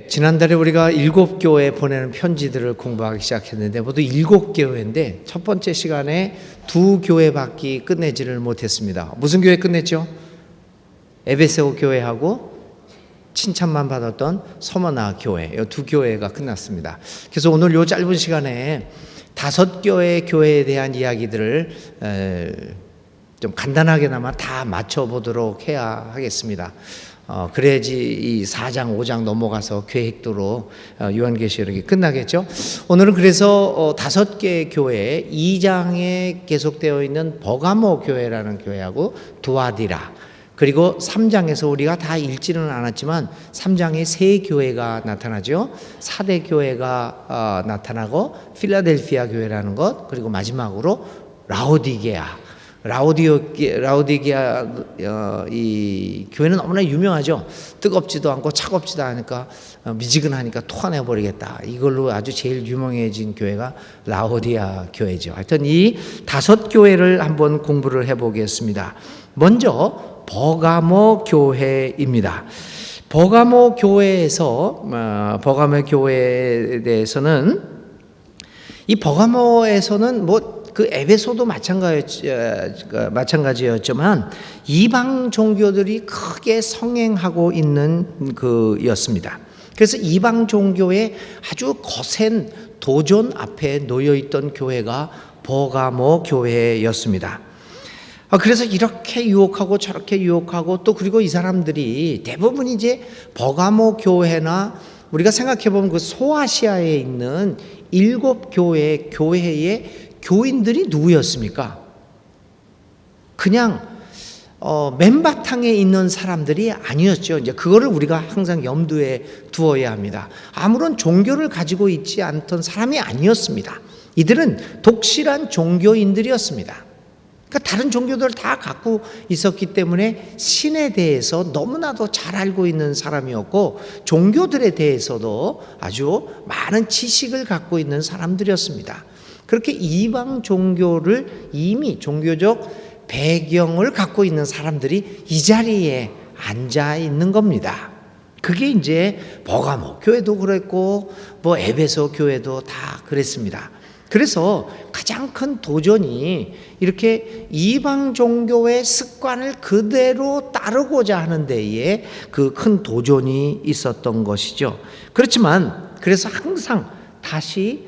지난달에 우리가 7교회 보내는 편지들을 공부하기 시작했는데 모두 7교회인데 첫 번째 시간에 2교회밖에 끝내지를 못했습니다. 무슨 교회 끝냈죠? 에베소 교회하고 칭찬만 받았던 서머나 교회, 이 2교회가 끝났습니다. 그래서 오늘 이 짧은 시간에 5교회 교회에 대한 이야기들을 좀 간단하게나마 다 맞춰보도록 해야 하겠습니다. 그래야지 이 4장, 5장 넘어가서 계획도로 요한계시록이 끝나겠죠. 오늘은 그래서 5개 교회, 2장에 계속되어 있는 버가모 교회라는 교회하고 두아디라, 그리고 3장에서 우리가 다 읽지는 않았지만 3장에 3교회가 나타나죠. 4대 교회가 나타나고 필라델피아 교회라는 것, 그리고 마지막으로 라오디게아 이 교회는 너무나 유명하죠. 뜨겁지도 않고 차갑지도 않으니까 미지근하니까 토해내 버리겠다. 이걸로 아주 제일 유명해진 교회가 라오디아 교회죠. 하여튼 이 5교회를 한번 공부를 해보겠습니다. 먼저 버가모 교회입니다. 버가모 교회에서 버가모 교회에 대해서는 이 버가모에서는 그 에베소도 마찬가지였지만 이방 종교들이 크게 성행하고 있는 그였습니다. 그래서 이방 종교의 아주 거센 도전 앞에 놓여 있던 교회가 버가모 교회였습니다. 그래서 이렇게 유혹하고 저렇게 유혹하고 또 그리고 이 사람들이 대부분 이제 버가모 교회나 우리가 생각해 보면 그 소아시아에 있는 7교회의 교인들이 누구였습니까? 그냥 맨바탕에 있는 사람들이 아니었죠. 이제 그거를 우리가 항상 염두에 두어야 합니다. 아무런 종교를 가지고 있지 않던 사람이 아니었습니다. 이들은 독실한 종교인들이었습니다. 그러니까 다른 종교들을 다 갖고 있었기 때문에 신에 대해서 너무나도 잘 알고 있는 사람이었고 종교들에 대해서도 아주 많은 지식을 갖고 있는 사람들이었습니다. 그렇게 이방 종교를 이미 종교적 배경을 갖고 있는 사람들이 이 자리에 앉아 있는 겁니다. 그게 이제 버가모 교회도 그랬고 에베소 교회도 다 그랬습니다. 그래서 가장 큰 도전이 이렇게 이방 종교의 습관을 그대로 따르고자 하는 데에 그 큰 도전이 있었던 것이죠. 그렇지만 그래서 항상 다시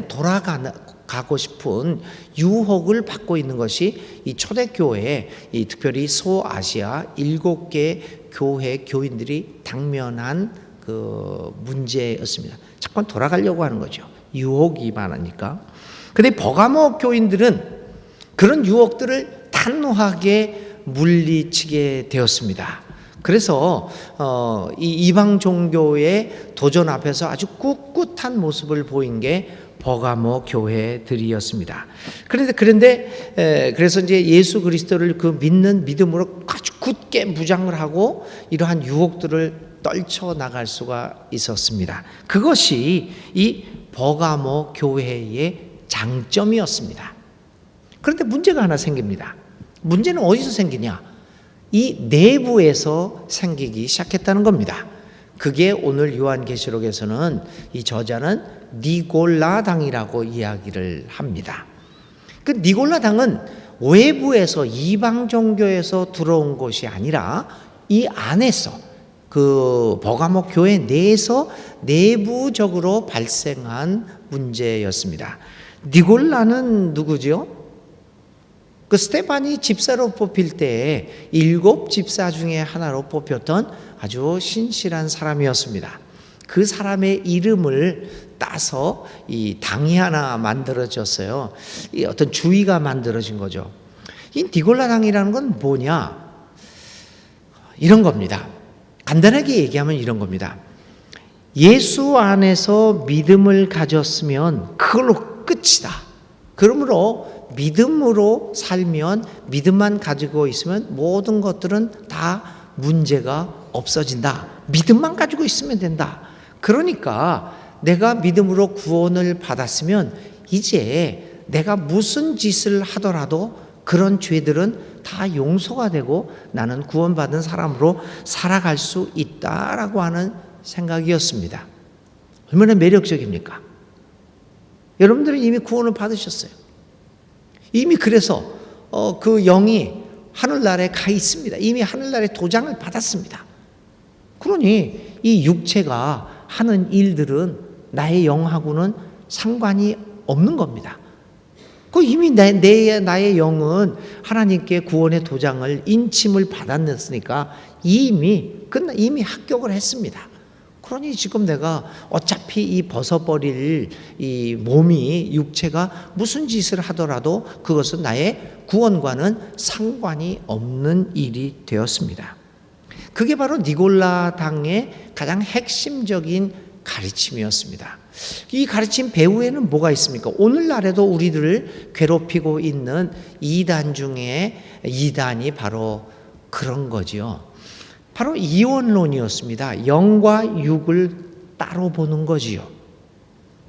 돌아가고 싶은 유혹을 받고 있는 것이 이 초대교회, 이 특별히 소아시아 7개 교회 교인들이 당면한 그 문제였습니다. 자꾸 돌아가려고 하는 거죠. 유혹이 많으니까. 근데 버가모 교인들은 그런 유혹들을 단호하게 물리치게 되었습니다. 그래서 이 이방 종교의 도전 앞에서 아주 꿋꿋한 모습을 보인 게 버가모 교회들이었습니다. 그래서 이제 예수 그리스도를 그 믿는 믿음으로 아주 굳게 무장을 하고 이러한 유혹들을 떨쳐 나갈 수가 있었습니다. 그것이 이 버가모 교회의 장점이었습니다. 그런데 문제가 하나 생깁니다. 문제는 어디서 생기냐? 이 내부에서 생기기 시작했다는 겁니다. 그게 오늘 요한계시록에서는 이 저자는 니골라당이라고 이야기를 합니다. 그 니골라당은 외부에서 이방 종교에서 들어온 것이 아니라 이 안에서 그 버가모 교회 내에서 내부적으로 발생한 문제였습니다. 니골라는 누구죠? 그 스테반이 집사로 뽑힐 때 7 집사 중에 하나로 뽑혔던 아주 신실한 사람이었습니다. 그 사람의 이름을 따서 이 당이 하나 만들어졌어요. 이 어떤 주의가 만들어진 거죠. 이 니골라 당이라는 건 뭐냐? 이런 겁니다. 간단하게 얘기하면 이런 겁니다. 예수 안에서 믿음을 가졌으면 그걸로 끝이다. 그러므로 믿음으로 살면, 믿음만 가지고 있으면 모든 것들은 다 문제가 없어진다. 믿음만 가지고 있으면 된다. 그러니까 내가 믿음으로 구원을 받았으면 이제 내가 무슨 짓을 하더라도 그런 죄들은 다 용서가 되고 나는 구원받은 사람으로 살아갈 수 있다라고 하는 생각이었습니다. 얼마나 매력적입니까? 여러분들은 이미 구원을 받으셨어요. 이미 그래서 그 영이 하늘나라에 가 있습니다. 이미 하늘나라에 도장을 받았습니다. 그러니 이 육체가 하는 일들은 나의 영하고는 상관이 없는 겁니다. 그 이미 나의 영은 하나님께 구원의 도장을 인침을 받았으니까 이미 합격을 했습니다. 그러니 지금 내가 어차피 이 벗어버릴 이 몸이 육체가 무슨 짓을 하더라도 그것은 나의 구원과는 상관이 없는 일이 되었습니다. 그게 바로 니골라당의 가장 핵심적인 가르침이었습니다. 이 가르침 배후에는 뭐가 있습니까? 오늘날에도 우리들을 괴롭히고 있는 이단 중에 이단이 바로 그런 거지요. 바로 이원론이었습니다. 영과 육을 따로 보는 거지요.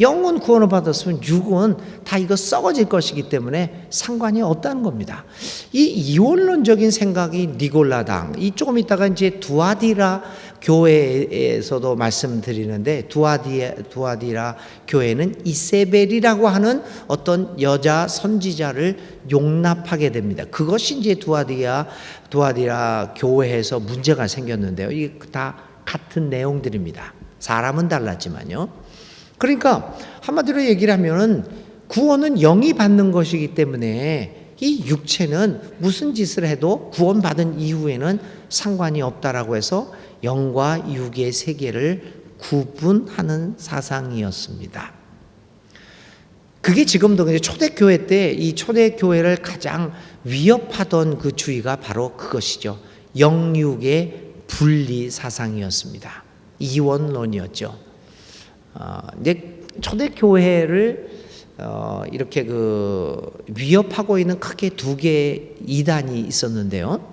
영은 구원을 받았으면 육은 다 이거 썩어질 것이기 때문에 상관이 없다는 겁니다. 이 이원론적인 생각이 니골라당, 이 조금 있다가 이제 두아디라 교회에서도 말씀드리는데 두아디라 교회는 이세벨이라고 하는 어떤 여자 선지자를 용납하게 됩니다. 그것이 이제 두아디라 교회에서 문제가 생겼는데요. 이게 다 같은 내용들입니다. 사람은 달랐지만요. 그러니까 한마디로 얘기를 하면은 구원은 영이 받는 것이기 때문에 이 육체는 무슨 짓을 해도 구원받은 이후에는 상관이 없다라고 해서 영과 육의 세계를 구분하는 사상이었습니다. 그게 지금도 초대교회 때 이 초대교회를 가장 위협하던 그 주의가 바로 그것이죠. 영육의 분리 사상이었습니다. 이원론이었죠. 이제 초대교회를 이렇게 위협하고 있는 크게 두 개의 이단이 있었는데요.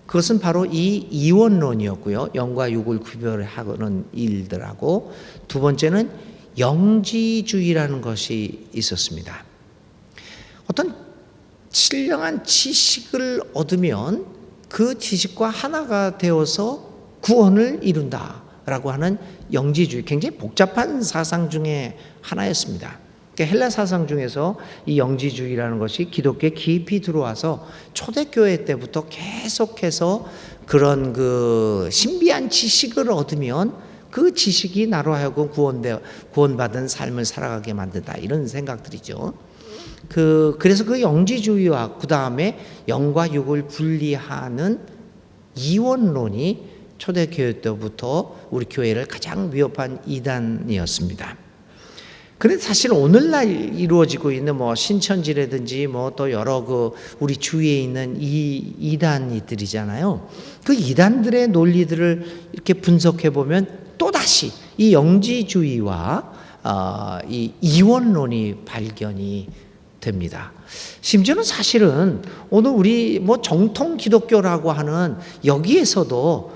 그것은 바로 이 이원론이었고요. 영과 육을 구별하는 일들하고 두 번째는 영지주의라는 것이 있었습니다. 어떤 신령한 지식을 얻으면 그 지식과 하나가 되어서 구원을 이룬다라고 하는 영지주의, 굉장히 복잡한 사상 중에 하나였습니다. 헬라 사상 중에서 이 영지주의라는 것이 기독교에 깊이 들어와서 초대교회 때부터 계속해서 그런 신비한 지식을 얻으면 그 지식이 나로 하여금 구원받은 삶을 살아가게 만든다, 이런 생각들이죠. 그래서 그 영지주의와 그 다음에 영과 육을 분리하는 이원론이 초대교회 때부터 우리 교회를 가장 위협한 이단이었습니다. 그런데 사실 오늘날 이루어지고 있는 신천지라든지 또 여러 우리 주위에 있는 이단이들이잖아요. 그 이단들의 논리들을 이렇게 분석해 보면 또다시 이 영지주의와 이 이원론이 발견이 됩니다. 심지어는 사실은 오늘 우리 정통 기독교라고 하는 여기에서도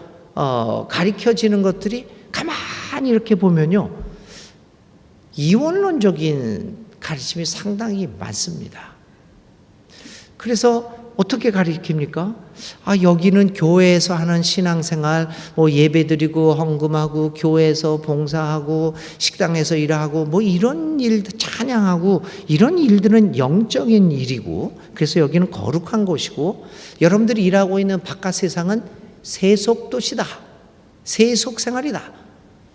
가리켜지는 것들이 가만히 이렇게 보면요, 이원론적인 가르침이 상당히 많습니다. 그래서 어떻게 가르칩니까? 여기는 교회에서 하는 신앙생활, 예배드리고 헌금하고 교회에서 봉사하고 식당에서 일하고 이런 일들 찬양하고 이런 일들은 영적인 일이고, 그래서 여기는 거룩한 곳이고, 여러분들이 일하고 있는 바깥 세상은 세속도시다, 세속생활이다,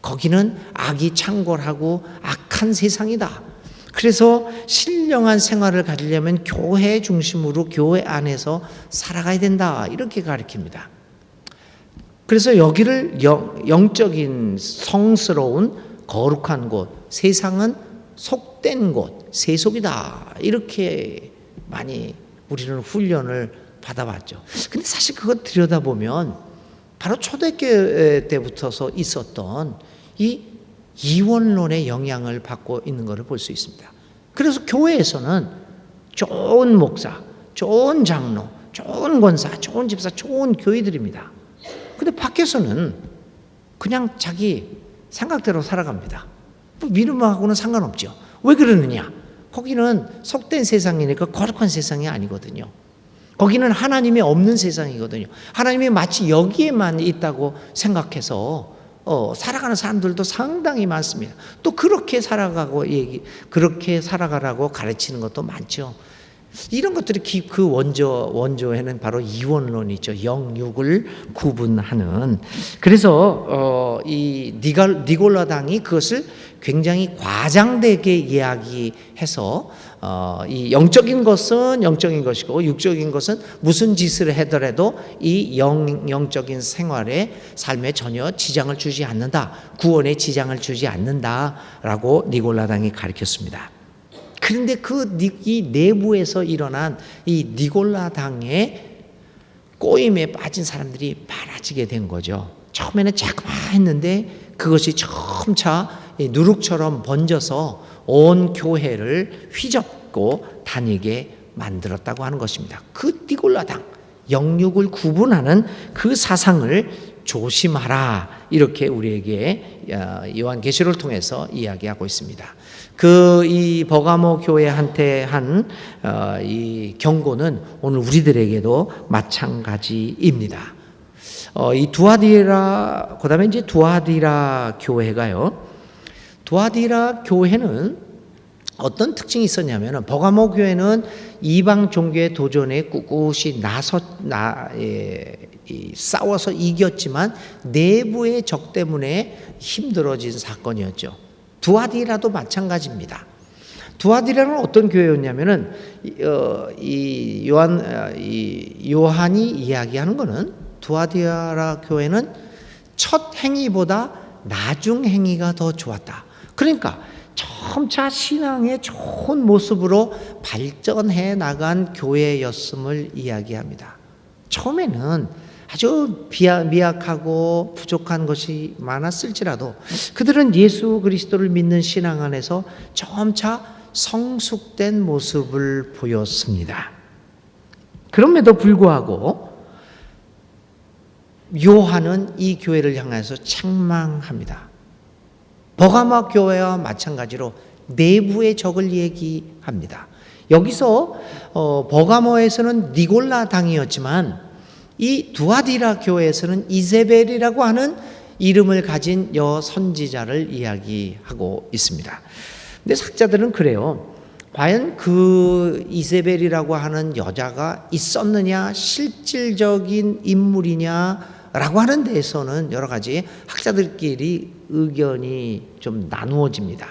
거기는 악이 창궐하고 악한 세상이다. 그래서 신령한 생활을 가지려면 교회 중심으로 교회 안에서 살아가야 된다, 이렇게 가르칩니다. 그래서 여기를 영적인 성스러운 거룩한 곳, 세상은 속된 곳, 세속이다, 이렇게 많이 우리는 훈련을 받아봤죠. 근데 사실 그거 들여다보면 바로 초대교회 때부터서 있었던 이 이원론의 영향을 받고 있는 것을 볼 수 있습니다. 그래서 교회에서는 좋은 목사, 좋은 장로, 좋은 권사, 좋은 집사, 좋은 교회들입니다. 근데 밖에서는 그냥 자기 생각대로 살아갑니다. 믿음하고는 상관없죠. 왜 그러느냐? 거기는 속된 세상이니까 거룩한 세상이 아니거든요. 거기는 하나님이 없는 세상이거든요. 하나님이 마치 여기에만 있다고 생각해서 살아가는 사람들도 상당히 많습니다. 또 그렇게 그렇게 살아가라고 가르치는 것도 많죠. 이런 것들이 그 원조에는 바로 이원론이죠. 영육을 구분하는. 그래서 이 니골라당이 그것을 굉장히 과장되게 이야기해서 이 영적인 것은 영적인 것이고 육적인 것은 무슨 짓을 하더라도 이 영적인 생활에 삶에 전혀 지장을 주지 않는다. 구원에 지장을 주지 않는다라고 니골라당이 가르쳤습니다. 그런데 이 내부에서 일어난 이 니골라당의 꼬임에 빠진 사람들이 많아지게 된 거죠. 처음에는 자그마한 했는데 그것이 점차 누룩처럼 번져서 온 교회를 휘젓고 다니게 만들었다고 하는 것입니다. 그 니골라당, 영육을 구분하는 그 사상을 조심하라, 이렇게 우리에게 요한계시록을 통해서 이야기하고 있습니다. 이 버가모 교회한테 한 이 경고는 오늘 우리들에게도 마찬가지입니다. 이 두아디라, 그다음에 이제 두아디라 교회가요. 두아디라 교회는 어떤 특징이 있었냐면, 버가모 교회는 이방 종교의 도전에 꿋꿋이 싸워서 이겼지만 내부의 적 때문에 힘들어진 사건이었죠. 두아디라도 마찬가지입니다. 두아디라는 어떤 교회였냐면은 요한이 이야기하는 것은 두아디라 교회는 첫 행위보다 나중 행위가 더 좋았다. 그러니까 점차 신앙의 좋은 모습으로 발전해 나간 교회였음을 이야기합니다. 처음에는 아주 미약하고 부족한 것이 많았을지라도 그들은 예수 그리스도를 믿는 신앙 안에서 점차 성숙된 모습을 보였습니다. 그럼에도 불구하고 요한은 이 교회를 향해서 책망합니다. 버가모 교회와 마찬가지로 내부의 적을 얘기합니다. 여기서 버가모에서는 니골라 당이었지만 이 두아디라 교회에서는 이세벨이라고 하는 이름을 가진 여선지자를 이야기하고 있습니다. 근데 학자들은 그래요. 과연 그 이세벨이라고 하는 여자가 있었느냐, 실질적인 인물이냐라고 하는 데에서는 여러 가지 학자들끼리 의견이 좀 나누어집니다.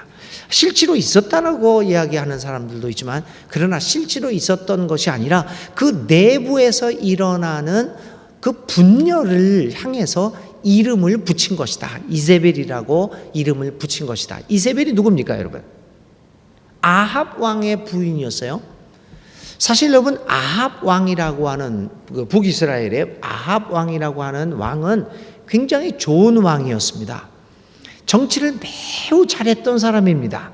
실제로 있었다라고 이야기하는 사람들도 있지만, 그러나 실제로 있었던 것이 아니라 그 내부에서 일어나는 그 분열을 향해서 이름을 붙인 것이다. 이세벨이라고 이름을 붙인 것이다. 이세벨이 누굽니까, 여러분? 아합 왕의 부인이었어요. 사실 여러분, 아합 왕이라고 하는 북이스라엘의 아합 왕이라고 하는 왕은 굉장히 좋은 왕이었습니다. 정치를 매우 잘했던 사람입니다.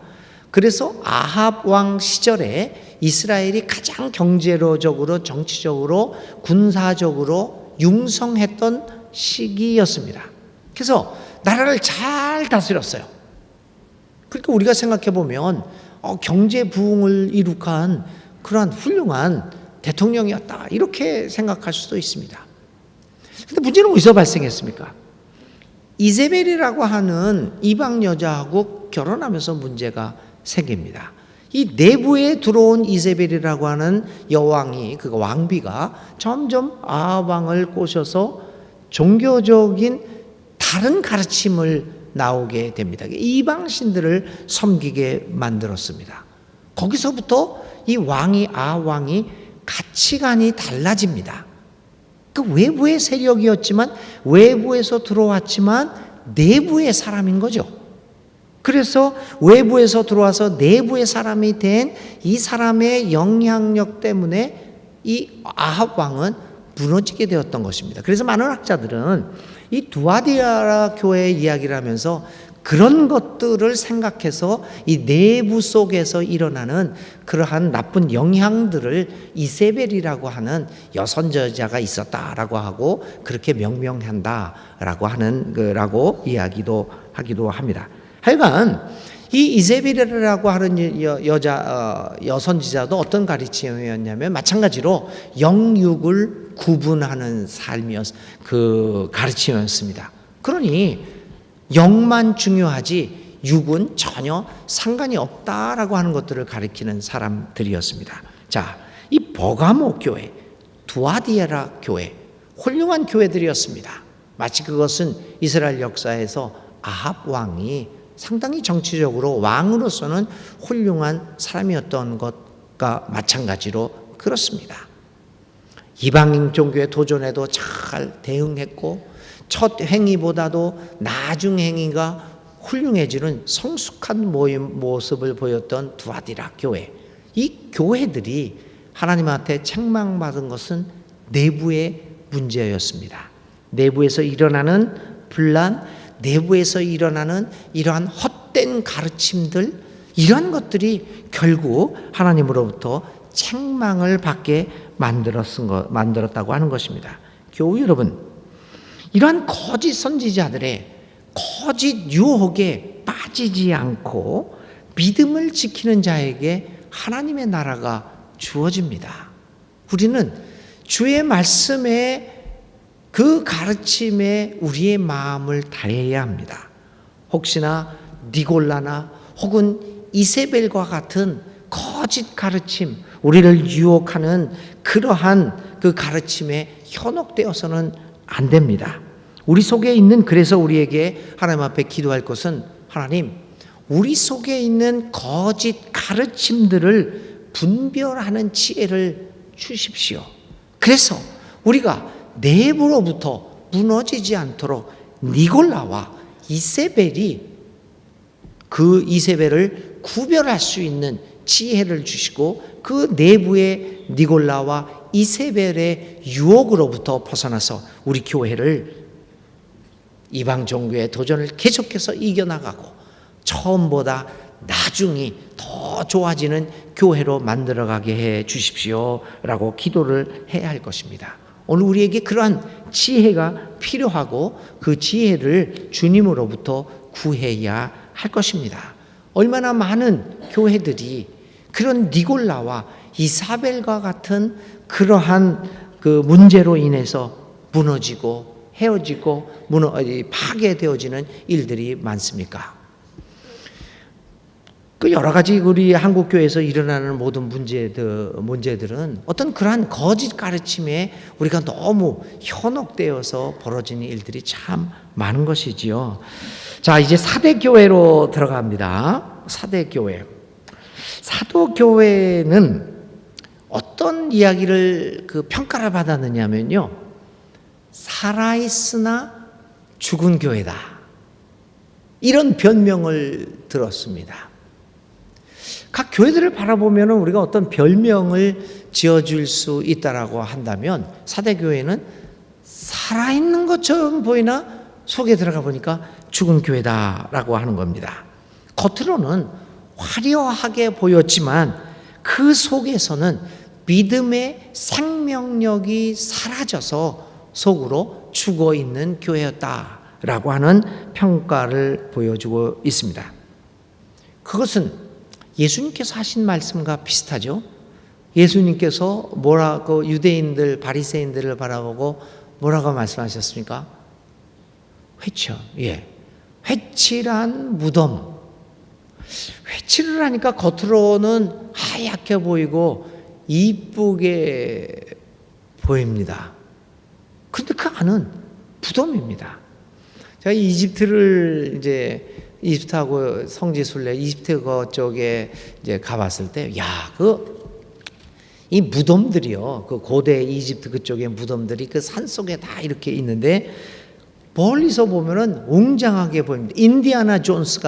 그래서 아합 왕 시절에 이스라엘이 가장 경제적으로, 정치적으로, 군사적으로 융성했던 시기였습니다. 그래서 나라를 잘 다스렸어요. 그러니까 우리가 생각해 보면 경제 부흥을 이룩한 그러한 훌륭한 대통령이었다, 이렇게 생각할 수도 있습니다. 그런데 문제는 어디서 발생했습니까? 이세벨이라고 하는 이방 여자하고 결혼하면서 문제가 생깁니다. 이 내부에 들어온 이세벨이라고 하는 여왕이, 그 왕비가 점점 아합 왕을 꼬셔서 종교적인 다른 가르침을 나오게 됩니다. 이방 신들을 섬기게 만들었습니다. 거기서부터 이 아합 왕이 가치관이 달라집니다. 그 외부의 세력이었지만, 외부에서 들어왔지만 내부의 사람인 거죠. 그래서 외부에서 들어와서 내부의 사람이 된 이 사람의 영향력 때문에 이 아합 왕은 무너지게 되었던 것입니다. 그래서 많은 학자들은 이 두아디라 교회의 이야기를 하면서 그런 것들을 생각해서 이 내부 속에서 일어나는 그러한 나쁜 영향들을 이세벨이라고 하는 여선저자가 있었다라고 하고 그렇게 명명한다라고 라고 이야기도 하기도 합니다. 하여간 이 이세벨이라고 하는 여선지자도 어떤 가르침이었냐면 마찬가지로 영육을 구분하는 삶이었, 그 가르침이었습니다. 그러니 영만 중요하지 육은 전혀 상관이 없다라고 하는 것들을 가리키는 사람들이었습니다. 자, 이 버가모 교회, 두아디에라 교회, 훌륭한 교회들이었습니다. 마치 그것은 이스라엘 역사에서 아합 왕이 상당히 정치적으로 왕으로서는 훌륭한 사람이었던 것과 마찬가지로 그렇습니다. 이방인 종교의 도전에도 잘 대응했고 첫 행위보다도 나중 행위가 훌륭해지는 성숙한 모습을 보였던 두아디라 교회. 이 교회들이 하나님한테 책망받은 것은 내부의 문제였습니다. 내부에서 일어나는 분란, 내부에서 일어나는 이러한 헛된 가르침들, 이러한 것들이 결국 하나님으로부터 책망을 받게 만들었다고 하는 것입니다. 교우 여러분, 이러한 거짓 선지자들의 거짓 유혹에 빠지지 않고 믿음을 지키는 자에게 하나님의 나라가 주어집니다. 우리는 주의 말씀에 그 가르침에 우리의 마음을 다해야 합니다. 혹시나 니골라나 혹은 이세벨과 같은 거짓 가르침, 우리를 유혹하는 그러한 그 가르침에 현혹되어서는 안 됩니다. 우리 속에 있는, 그래서 우리에게 하나님 앞에 기도할 것은, 하나님, 우리 속에 있는 거짓 가르침들을 분별하는 지혜를 주십시오. 그래서 우리가 내부로부터 무너지지 않도록 니골라와 이세벨이 그 이세벨을 구별할 수 있는 지혜를 주시고 그 내부의 니골라와 이세벨의 유혹으로부터 벗어나서 우리 교회를 이방 종교의 도전을 계속해서 이겨나가고 처음보다 나중이 더 좋아지는 교회로 만들어가게 해 주십시오 라고 기도를 해야 할 것입니다. 오늘 우리에게 그러한 지혜가 필요하고 그 지혜를 주님으로부터 구해야 할 것입니다. 얼마나 많은 교회들이 그런 니골라와 이사벨과 같은 그러한 그 문제로 인해서 무너지고 헤어지고 파괴되어지는 일들이 많습니까? 그 여러 가지 우리 한국 교회에서 일어나는 모든 문제들은 어떤 그러한 거짓 가르침에 우리가 너무 현혹되어서 벌어지는 일들이 참 많은 것이지요. 자, 이제 사대교회로 들어갑니다. 사대교회. 사도교회는 어떤 이야기를 평가를 받았느냐면요, 살아있으나 죽은 교회다, 이런 변명을 들었습니다. 각 교회들을 바라보면 우리가 어떤 별명을 지어줄 수 있다라고 한다면, 사대교회는 살아있는 것처럼 보이나 속에 들어가 보니까 죽은 교회다라고 하는 겁니다. 겉으로는 화려하게 보였지만 그 속에서는 믿음의 생명력이 사라져서 속으로 죽어 있는 교회였다라고 하는 평가를 보여주고 있습니다. 그것은 예수님께서 하신 말씀과 비슷하죠. 예수님께서 뭐라고 유대인들, 바리새인들을 바라보고 뭐라고 말씀하셨습니까? 회칠한 무덤. 회칠을 하니까 겉으로는 하얗게 보이고 이쁘게 보입니다. 그런데 그 안은 무덤입니다. 제가 이집트하고 성지순례, 이집트 그쪽에 이제 가봤을 때, 이 무덤들이요, 그 고대 이집트 그쪽의 무덤들이 그 산 속에 다 이렇게 있는데, 멀리서 보면은 웅장하게 보입니다. 인디아나 존스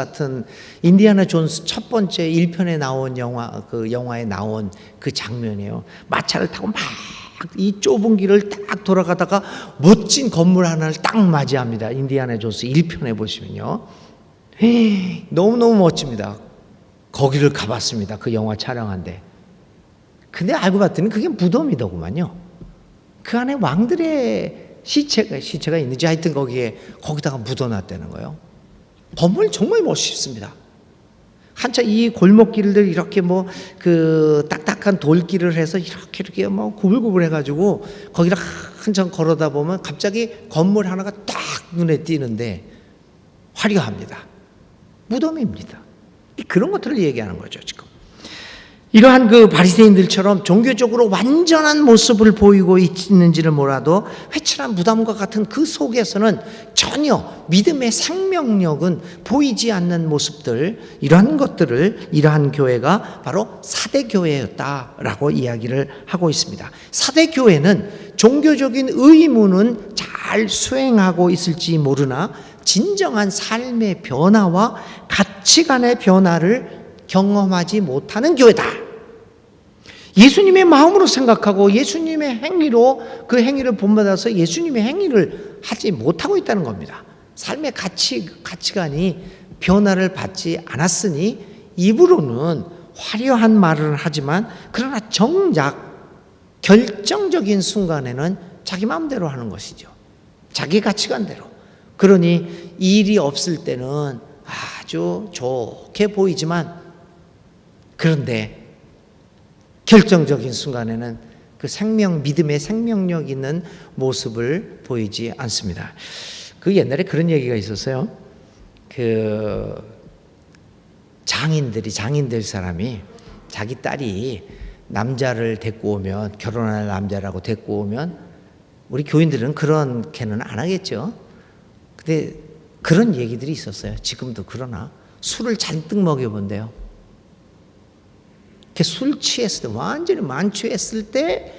첫 번째 1편에 나온 그 영화에 나온 그 장면이에요. 마차를 타고 막 이 좁은 길을 딱 돌아가다가 멋진 건물 하나를 딱 맞이합니다. 인디아나 존스 1편에 보시면요. 너무너무 멋집니다. 거기를 가봤습니다. 그 영화 촬영한데. 근데 알고 봤더니 그게 무덤이더구만요. 그 안에 왕들의 시체가 있는지 하여튼 거기다가 묻어놨다는 거예요. 건물 정말 멋있습니다. 한참 이 골목길들 이렇게 딱딱한 돌길을 해서 이렇게 구불구불 해가지고 거기를 한참 걸어다 보면 갑자기 건물 하나가 딱 눈에 띄는데 화려합니다. 무덤입니다. 그런 것들을 얘기하는 거죠, 지금. 이러한 그 바리새인들처럼 종교적으로 완전한 모습을 보이고 있는지를 몰라도 회칠한 무덤과 같은 그 속에서는 전혀 믿음의 생명력은 보이지 않는 모습들, 이러한 것들을 이러한 교회가 바로 사대교회였다라고 이야기를 하고 있습니다. 사대교회는 종교적인 의무는 잘 수행하고 있을지 모르나 진정한 삶의 변화와 가치관의 변화를 경험하지 못하는 교회다. 예수님의 마음으로 생각하고 예수님의 행위로 그 행위를 본받아서 예수님의 행위를 하지 못하고 있다는 겁니다. 삶의 가치관이 변화를 받지 않았으니 입으로는 화려한 말을 하지만 그러나 정작 결정적인 순간에는 자기 마음대로 하는 것이죠. 자기 가치관대로. 그러니 일이 없을 때는 아주 좋게 보이지만 그런데 결정적인 순간에는 그 믿음의 생명력 있는 모습을 보이지 않습니다. 그 옛날에 그런 얘기가 있었어요. 그 장인들 사람이 자기 딸이 남자를 데리고 오면, 결혼할 남자라고 데리고 오면, 우리 교인들은 그런 개는 안 하겠죠. 근데 그런 얘기들이 있었어요. 지금도 그러나 술을 잔뜩 먹여본대요. 술 취했을 때, 완전히 만취했을 때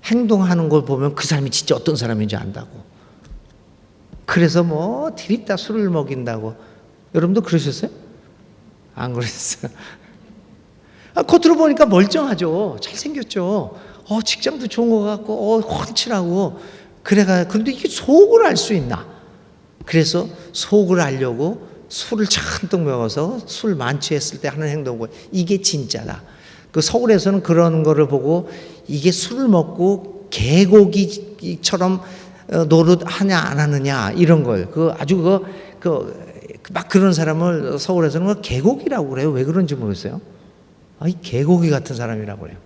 행동하는 걸 보면 그 사람이 진짜 어떤 사람인지 안다고. 그래서 뭐 들이다 술을 먹인다고. 여러분도 그러셨어요? 안 그러셨어요? 겉으로 보니까 멀쩡하죠. 잘생겼죠. 직장도 좋은 것 같고, 훤칠하고. 그런데 이게 속을 알 수 있나? 그래서 속을 알려고 술을 잔뜩 먹어서 술 만취했을 때 하는 행동을, 이게 진짜다. 그 서울에서는 그런 거를 보고 이게 술을 먹고 개고기처럼 노릇하냐 안 하느냐 이런 걸, 막 그런 사람을 서울에서는 개고기라고 그래요. 왜 그런지 모르겠어요. 이 개고기 같은 사람이라고 그래요.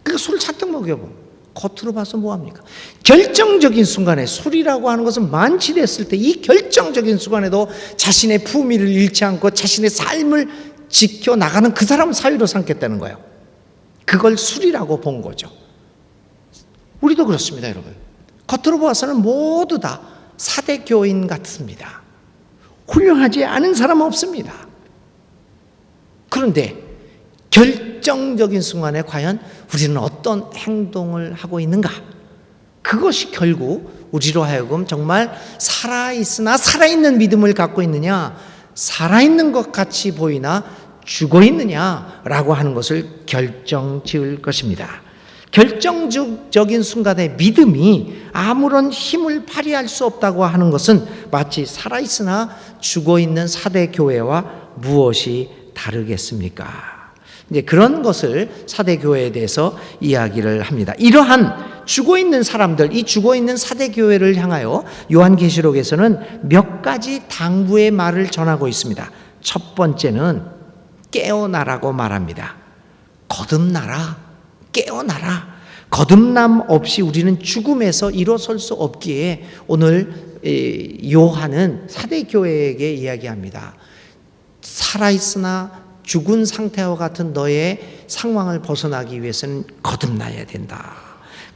그러니까 술 잔뜩 먹여보. 겉으로 봐서 뭐합니까? 결정적인 순간에, 술이라고 하는 것은 만취됐을 때 이 결정적인 순간에도 자신의 품위를 잃지 않고 자신의 삶을 지켜나가는 그 사람을 사위로 삼겠다는 거예요. 그걸 술이라고 본 거죠. 우리도 그렇습니다, 여러분. 겉으로 봐서는 모두 다 사대교인 같습니다. 훌륭하지 않은 사람은 없습니다. 그런데 결정적인 순간에 과연 우리는 어떤 행동을 하고 있는가? 그것이 결국 우리로 하여금 정말 살아있으나 살아있는 믿음을 갖고 있느냐, 살아있는 것 같이 보이나 죽어 있느냐라고 하는 것을 결정 지을 것입니다. 결정적인 순간에 믿음이 아무런 힘을 발휘할 수 없다고 하는 것은 마치 살아있으나 죽어 있는 사대교회와 무엇이 다르겠습니까? 이제 그런 것을 사대교회에 대해서 이야기를 합니다. 이러한 죽어 있는 사람들, 이 죽어 있는 사대교회를 향하여 요한계시록에서는 몇 가지 당부의 말을 전하고 있습니다. 첫 번째는 깨어나라고 말합니다. 거듭나라, 깨어나라. 거듭남 없이 우리는 죽음에서 일어설 수 없기에 오늘 요한은 사대교회에게 이야기합니다. 살아있으나 죽은 상태와 같은 너의 상황을 벗어나기 위해서는 거듭나야 된다.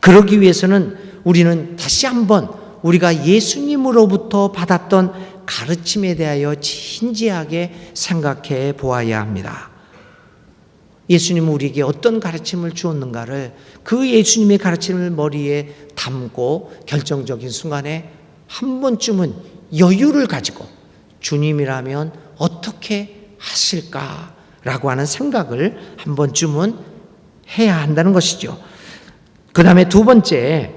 그러기 위해서는 우리는 다시 한번 우리가 예수님으로부터 받았던 가르침에 대하여 진지하게 생각해 보아야 합니다. 예수님은 우리에게 어떤 가르침을 주었는가를, 그 예수님의 가르침을 머리에 담고 결정적인 순간에 한 번쯤은 여유를 가지고 주님이라면 어떻게 하실까라고 하는 생각을 한 번쯤은 해야 한다는 것이죠. 그 다음에 두 번째,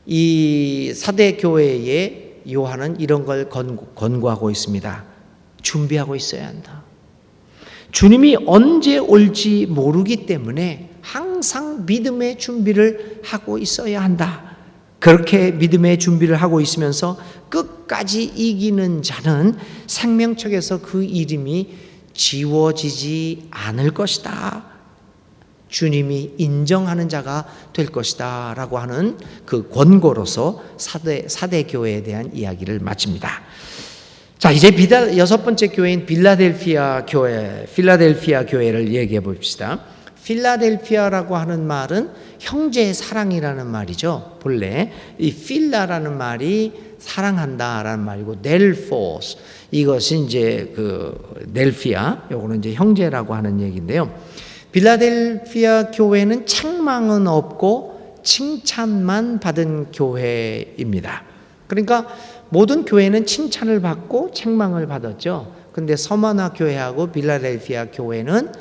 이 사대교회에 요한은 이런 걸 권고하고 있습니다. 준비하고 있어야 한다. 주님이 언제 올지 모르기 때문에 항상 믿음의 준비를 하고 있어야 한다. 그렇게 믿음의 준비를 하고 있으면서 끝까지 이기는 자는 생명책에서 그 이름이 지워지지 않을 것이다. 주님이 인정하는 자가 될 것이다 라고 하는 그 권고로서 사대교회에 대한 이야기를 마칩니다. 자, 이제 여섯 번째 교회인 필라델피아 교회를 얘기해 봅시다. 필라델피아라고 하는 말은 형제의 사랑이라는 말이죠. 본래 이 필라라는 말이 사랑한다라는 말이고, 델포스, 이것이 이제 그 델피아, 요거는 이제 형제라고 하는 얘기인데요. 필라델피아 교회는 책망은 없고 칭찬만 받은 교회입니다. 그러니까 모든 교회는 칭찬을 받고 책망을 받았죠. 근데 서머나 교회하고 필라델피아 교회는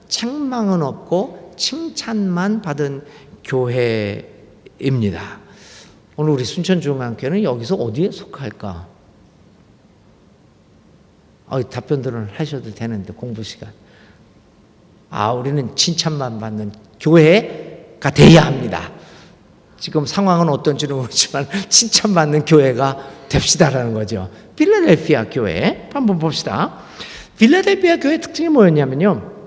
책망은 없고 칭찬만 받은 교회입니다. 오늘 우리 순천중앙교회는 여기서 어디에 속할까? 답변들은 하셔도 되는데, 공부 시간. 우리는 칭찬만 받는 교회가 돼야 합니다. 지금 상황은 어떤지는 모르지만 칭찬받는 교회가 됩시다라는 거죠. 필라델피아 교회 한번 봅시다. 필라델피아 교회 특징이 뭐였냐면요,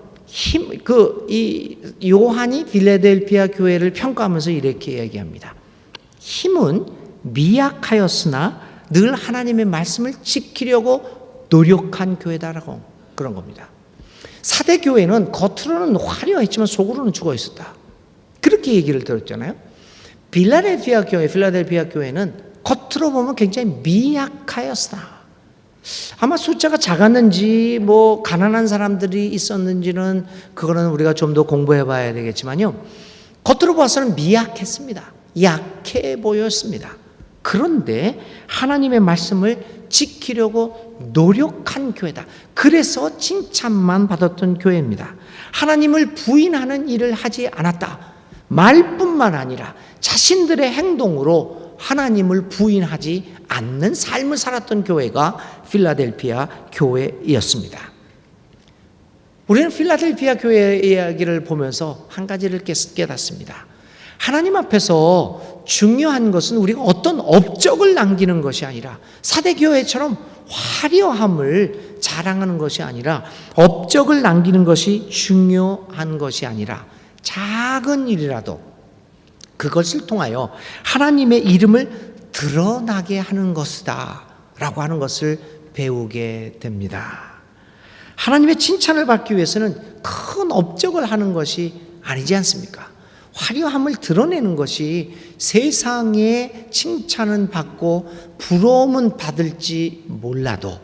이 요한이 필라델피아 교회를 평가하면서 이렇게 얘기합니다. 힘은 미약하였으나 늘 하나님의 말씀을 지키려고 노력한 교회다라고, 그런 겁니다. 사대 교회는 겉으로는 화려했지만 속으로는 죽어 있었다, 그렇게 얘기를 들었잖아요. 필라델피아 교회는 겉으로 보면 굉장히 미약하였으나, 아마 숫자가 작았는지 뭐 가난한 사람들이 있었는지는 그거는 우리가 좀 더 공부해 봐야 되겠지만요, 겉으로 봐서는 미약했습니다. 약해 보였습니다. 그런데 하나님의 말씀을 지키려고 노력한 교회다. 그래서 칭찬만 받았던 교회입니다. 하나님을 부인하는 일을 하지 않았다. 말뿐만 아니라 자신들의 행동으로 하나님을 부인하지 않는 삶을 살았던 교회가 필라델피아 교회였습니다. 우리는 필라델피아 교회의 이야기를 보면서 한 가지를 깨닫습니다. 하나님 앞에서 중요한 것은 우리가 어떤 업적을 남기는 것이 아니라, 사대교회처럼 화려함을 자랑하는 것이 아니라, 업적을 남기는 것이 중요한 것이 아니라, 작은 일이라도 그것을 통하여 하나님의 이름을 드러나게 하는 것이다 라고 하는 것을 배우게 됩니다. 하나님의 칭찬을 받기 위해서는 큰 업적을 하는 것이 아니지 않습니까? 화려함을 드러내는 것이 세상에 칭찬은 받고 부러움은 받을지 몰라도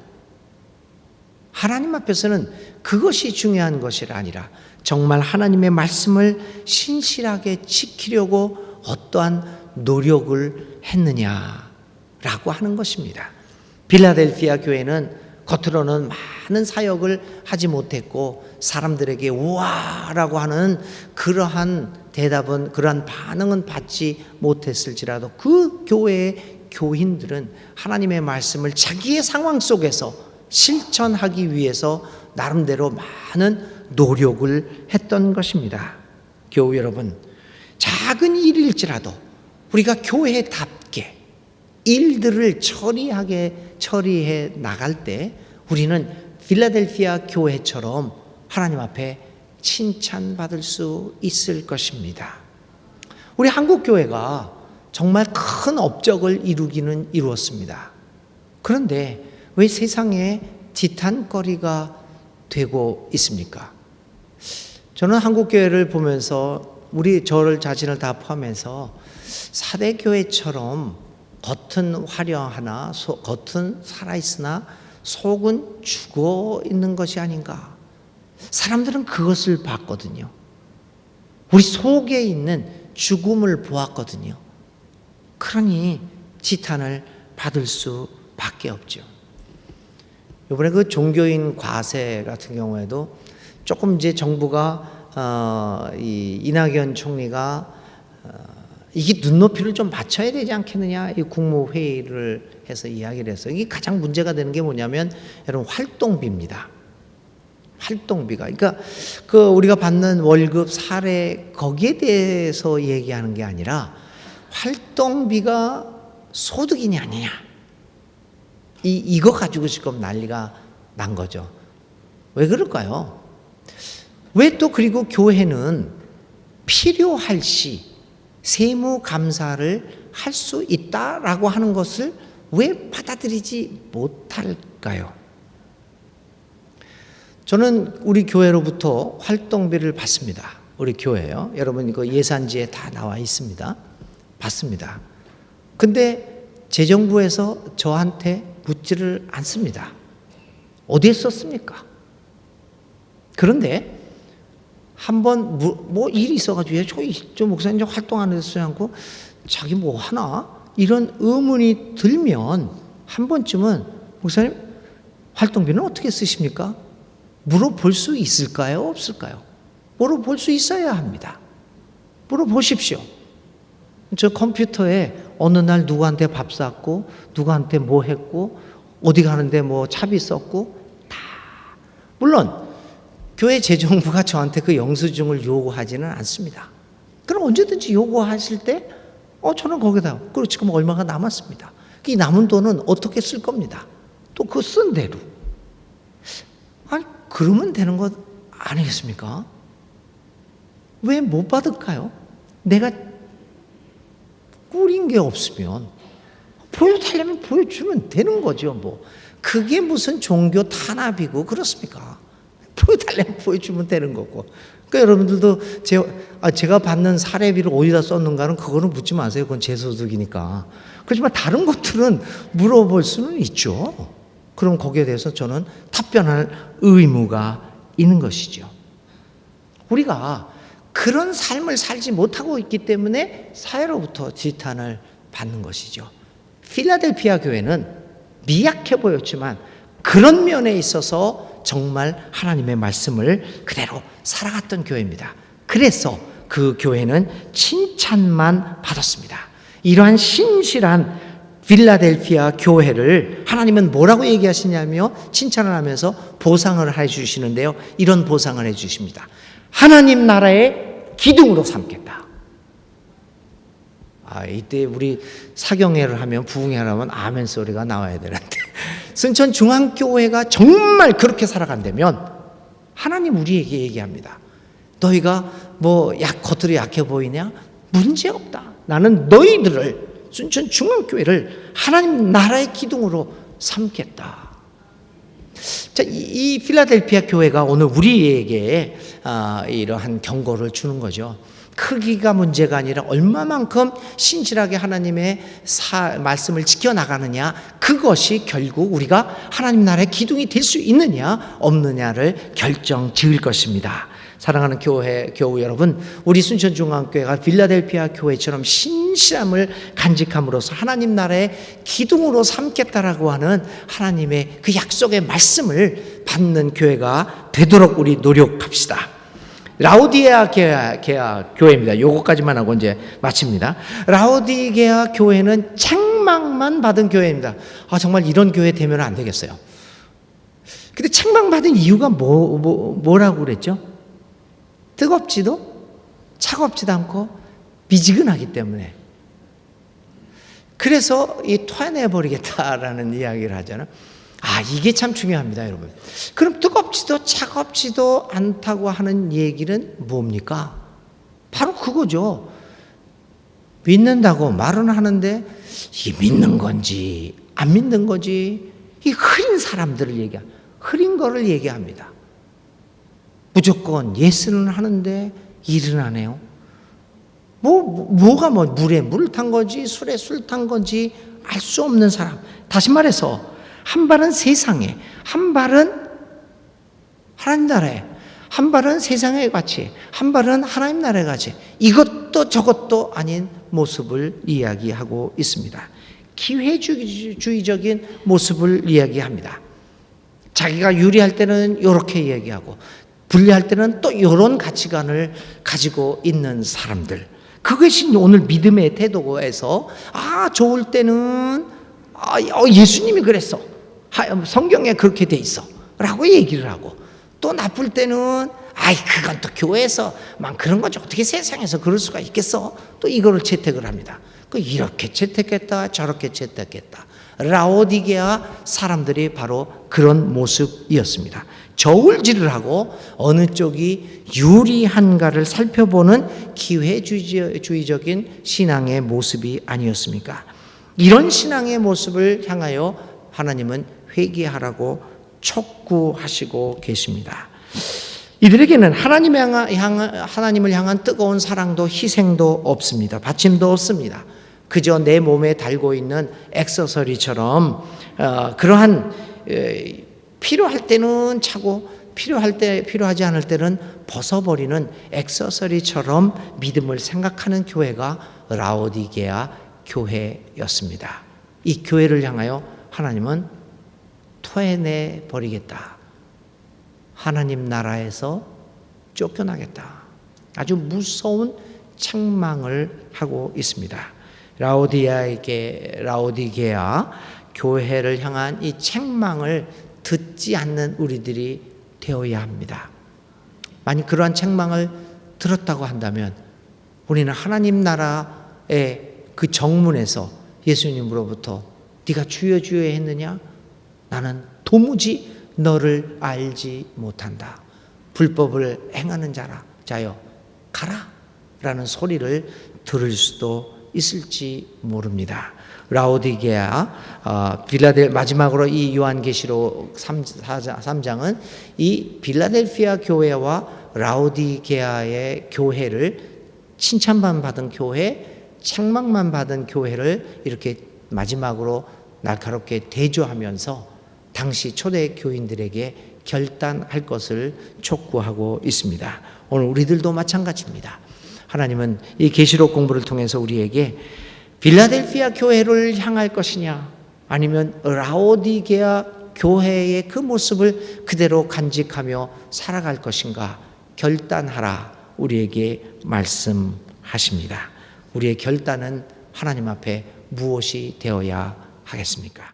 하나님 앞에서는 그것이 중요한 것이 아니라 정말 하나님의 말씀을 신실하게 지키려고 어떠한 노력을 했느냐라고 하는 것입니다. 필라델피아 교회는 겉으로는 많은 사역을 하지 못했고 사람들에게 우와라고 하는 그러한 대답은, 그러한 반응은 받지 못했을지라도 그 교회의 교인들은 하나님의 말씀을 자기의 상황 속에서 실천하기 위해서 나름대로 많은 노력을 했던 것입니다. 교우 여러분, 작은 일일지라도 우리가 교회답게 일들을 처리해 나갈 때 우리는 필라델피아 교회처럼 하나님 앞에 칭찬받을 수 있을 것입니다. 우리 한국 교회가 정말 큰 업적을 이루기는 이루었습니다. 그런데 왜 세상에 지탄거리가 되고 있습니까? 저는 한국 교회를 보면서 저를 자신을 다 포함해서 사대 교회처럼 겉은 화려하나 겉은 살아있으나 속은 죽어 있는 것이 아닌가. 사람들은 그것을 봤거든요. 우리 속에 있는 죽음을 보았거든요. 그러니 지탄을 받을 수밖에 없죠. 이번에 그 종교인 과세 같은 경우에도 조금 이제 정부가 이 이낙연 총리가 이게 눈높이를 좀 맞춰야 되지 않겠느냐, 이 국무회의를 해서 이야기를 했어요. 이게 가장 문제가 되는 게 뭐냐면 여러분 활동비입니다. 활동비가, 그러니까 우리가 받는 월급 사례 거기에 대해서 얘기하는 게 아니라 활동비가 소득이냐 아니냐, 이거 가지고 지금 난리가 난 거죠. 왜 그럴까요? 왜 또 그리고 교회는 필요할 시 세무감사를 할 수 있다라고 하는 것을 왜 받아들이지 있을까요? 저는 우리 교회로부터 활동비를 받습니다. 우리 교회요. 여러분 이거 예산지에 다 나와 있습니다. 받습니다. 근데 재정부에서 저한테 묻지를 않습니다. 어디에 썼습니까? 그런데 한번 뭐 일이 있어가지고 저 목사님 활동 안 했어요 하고 자기 뭐 하나 이런 의문이 들면 한 번쯤은 목사님 활동비는 어떻게 쓰십니까? 물어볼 수 있을까요? 없을까요? 물어볼 수 있어야 합니다. 물어보십시오. 저 컴퓨터에 어느 날 누구한테 밥 샀고 누구한테 뭐 했고 어디 가는데 뭐 차비 썼고 다 물론 교회 재정부가 저한테 그 영수증을 요구하지는 않습니다. 그럼 언제든지 요구하실 때 저는 거기다 그리고 지금 얼마가 남았습니다. 이 남은 돈은 어떻게 쓸 겁니다. 또 그 쓴 대로 아니 그러면 되는 것 아니겠습니까? 왜 못 받을까요? 내가 꾸린 게 없으면 보여달라면 보여주면 되는 거죠. 뭐 그게 무슨 종교 탄압이고 그렇습니까? 보여달라면 보여주면 되는 거고. 그러니까 여러분들도 제가 받는 사례비를 어디다 썼는가는 그거는 묻지 마세요. 그건 제 소득이니까. 그렇지만 다른 것들은 물어볼 수는 있죠. 그럼 거기에 대해서 저는 답변할 의무가 있는 것이죠. 우리가 그런 삶을 살지 못하고 있기 때문에 사회로부터 지탄을 받는 것이죠. 필라델피아 교회는 미약해 보였지만 그런 면에 있어서 정말 하나님의 말씀을 그대로 살아갔던 교회입니다. 그래서 그 교회는 칭찬만 받았습니다. 이러한 신실한 필라델피아 교회를 하나님은 뭐라고 얘기하시냐며 칭찬을 하면서 보상을 해주시는데요. 이런 보상을 해주십니다. 하나님 나라의 기둥으로 삼겠다. 이때 우리 사경회를 하면 부흥회를 하면 아멘 소리가 나와야 되는데 순천중앙교회가 정말 그렇게 살아간다면 하나님 우리에게 얘기합니다. 너희가 뭐 겉으로 약해 보이냐? 문제없다. 나는 너희들을 순천중앙교회를 하나님 나라의 기둥으로 삼겠다. 자, 이 필라델피아 교회가 오늘 우리에게 이러한 경고를 주는 거죠. 크기가 문제가 아니라 얼마만큼 신실하게 하나님의 말씀을 지켜나가느냐, 그것이 결국 우리가 하나님 나라의 기둥이 될 수 있느냐 없느냐를 결정 지을 것입니다. 사랑하는 교우 여러분, 우리 순천중앙교회가 필라델피아 교회처럼 신실함을 간직함으로써 하나님 나라의 기둥으로 삼겠다라고 하는 하나님의 그 약속의 말씀을 받는 교회가 되도록 우리 노력합시다. 라오디게아 교회입니다. 요거까지만 하고 이제 마칩니다. 라오디게아 교회는 책망만 받은 교회입니다. 정말 이런 교회 되면 안 되겠어요. 근데 책망받은 이유가 뭐라고 그랬죠? 뜨겁지도 차갑지도 않고 미지근하기 때문에. 그래서 토해내버리겠다라는 이야기를 하잖아요. 이게 참 중요합니다, 여러분. 그럼 뜨겁지도 차갑지도 않다고 하는 얘기는 뭡니까? 바로 그거죠. 믿는다고 말은 하는데 이게 믿는 건지 안 믿는 건지 이 흐린 사람들을 흐린 거를 얘기합니다. 무조건 예스는 하는데 일은 안 해요. 뭐가 물에 물 탄 건지 술에 술 탄 건지 알 수 없는 사람. 다시 말해서 한 발은 세상에, 한 발은 하나님 나라에, 한 발은 세상의 가치, 한 발은 하나님 나라의 가치. 이것도 저것도 아닌 모습을 이야기하고 있습니다. 기회주의적인 모습을 이야기합니다. 자기가 유리할 때는 이렇게 이야기하고 불리할 때는 또 이런 가치관을 가지고 있는 사람들. 그것이 오늘 믿음의 태도에서 좋을 때는 예수님이 그랬어. 성경에 그렇게 돼 있어. 라고 얘기를 하고 또 나쁠 때는 그건 또 교회에서만 그런 거지 어떻게 세상에서 그럴 수가 있겠어. 또 이거를 채택을 합니다. 이렇게 채택했다 저렇게 채택했다. 라오디게아 사람들이 바로 그런 모습이었습니다. 저울질을 하고 어느 쪽이 유리한가를 살펴보는 기회주의적인 신앙의 모습이 아니었습니까? 이런 신앙의 모습을 향하여 하나님은 회개하라고 촉구하시고 계십니다. 이들에게는 하나님을 향한 뜨거운 사랑도 희생도 없습니다. 받침도 없습니다. 그저 내 몸에 달고 있는 액세서리처럼 그러한 필요할 때는 차고 필요하지 않을 때는 벗어버리는 액세서리처럼 믿음을 생각하는 교회가 라오디게아 교회였습니다. 이 교회를 향하여 하나님은 토해내 버리겠다. 하나님 나라에서 쫓겨나겠다. 아주 무서운 책망을 하고 있습니다. 라오디게아 교회를 향한 이 책망을 듣지 않는 우리들이 되어야 합니다. 만약 그러한 책망을 들었다고 한다면 우리는 하나님 나라의 그 정문에서 예수님으로부터 네가 주여 주여 했느냐? 나는 도무지 너를 알지 못한다. 불법을 행하는 자여 가라 라는 소리를 들을 수도 있을지 모릅니다. 라오디게아 마지막으로 이 요한계시록 3장은 이 빌라델피아 교회와 라오디게아의 교회를 칭찬만 받은 교회, 책망만 받은 교회를 이렇게 마지막으로 날카롭게 대조하면서 당시 초대 교인들에게 결단할 것을 촉구하고 있습니다. 오늘 우리들도 마찬가지입니다. 하나님은 이 계시록 공부를 통해서 우리에게 빌라델피아 교회를 향할 것이냐 아니면 라오디게아 교회의 그 모습을 그대로 간직하며 살아갈 것인가 결단하라 우리에게 말씀하십니다. 우리의 결단은 하나님 앞에 무엇이 되어야 하겠습니까?